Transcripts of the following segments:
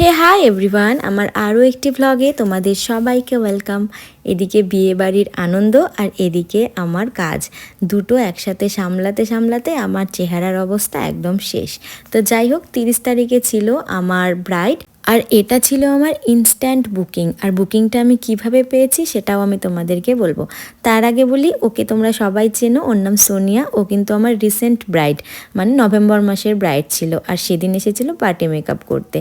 হে hi everyone, আমার আরও একটি ভ্লগে তোমাদের সবাইকে ওয়েলকাম। এদিকে বিয়ে বাড়ির আনন্দ আর এদিকে আমার কাজ, দুটো একসাথে সামলাতে সামলাতে আমার চেহারার অবস্থা একদম শেষ। তো যাই হোক, 30 তারিখে ছিল আমার ব্রাইড, আর এটা ছিল আমার ইনস্ট্যান্ট বুকিং। আর বুকিংটা আমি কিভাবে পেয়েছি সেটাও আমি তোমাদেরকে বলবো। তার আগে বলি, ওকে তোমরা সবাই চেনো, ওর নাম সোনিয়া। ও কিন্তু আমার রিসেন্ট ব্রাইড, মানে নভেম্বর মাসের ব্রাইড ছিল, আর সেদিন এসেছিল পার্টি মেকআপ করতে।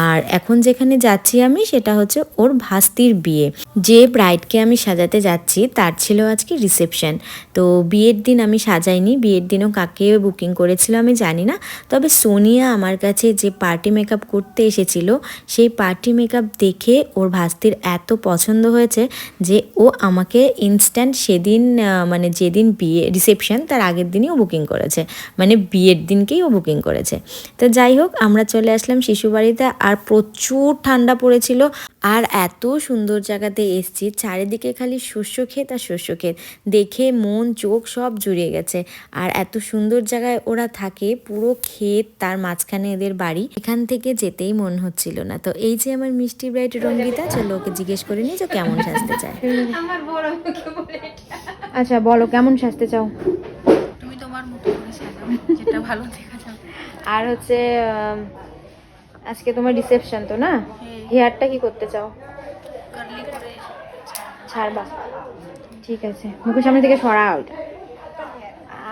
আর এখন যেখানে যাচ্ছি আমি, সেটা হচ্ছে ওর ভাস্তির বিয়ে। যে ব্রাইডকে আমি সাজাতে যাচ্ছি তার ছিল আজকে রিসেপশন। তো বিয়ের দিন আমি সাজাইনি, বিয়ের দিনও কাকে বুকিং করেছিল আমি জানি না। তবে সোনিয়া আমার কাছে যে পার্টি মেকআপ করতে এসেছিল, সেই পার্টি মেকআপ দেখে ওর ভাস্তির এত পছন্দ হয়েছে যে ও আমাকে ইনস্ট্যান্ট সেদিন, মানে যেদিন বিয়ে রিসেপশন তার আগের দিনই ও বুকিং করেছে, মানে বিয়ের দিনকেই ও বুকিং করেছে। তো যাই হোক, আমরা চলে আসলাম শিশুবাড়িতে। আর প্রচুর ঠান্ডা পড়েছিল, আর এত সুন্দর জায়গাতে এসছি, চারিদিকে খালি শস্য ক্ষেত আর শস্য ক্ষেত, দেখে মন চোখ সব জুড়িয়ে গেছে। আর এত সুন্দর জায়গায় ওরা থাকে, পুরো ক্ষেত, তার মাঝখানে এদের বাড়ি, এখান থেকে যেতেই মন হচ্ছিল না। তো এই যে আমার মিষ্টি ব্রাইড রঙ্গিতা, চলো ওকে জিজ্ঞেস করে নিই যে কেমন সাজতে চায়। আচ্ছা বলো, কেমন সাজতে চাও? তুমি তোমার মতো করে সাজাও, যেটা ভালো দেখা যাবে। আর হচ্ছে আজকে তোমার রিসেপশন তো না, হেয়ারটা কি করতে চাও? কার্লি করে ছাড়বা? ঠিক আছে, মুখের সামনে থেকে সরা ওইটা।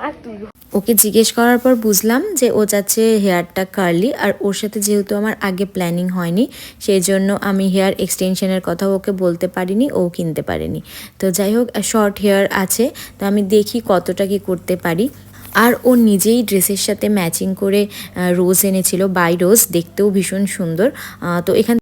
আর তুই ওকে জিজ্ঞেস করার পর বুঝলাম যে ও চাচ্ছে হেয়ারটা কার্লি। আর ওর সাথে যেহেতু আমার আগে প্ল্যানিং হয়নি, সেই জন্য আমি হেয়ার এক্সটেনশনের কথাও ওকে বলতে পারিনি, ও কিনতে পারেনি। তো যাই হোক, শর্ট হেয়ার আছে, তো আমি দেখি কতটা কি করতে পারি। আর ও নিজেই ড্রেসের সাথে ম্যাচিং করে রোজ এনেছিল, বাই রোজ, দেখতেও ভীষণ সুন্দর। তো এখান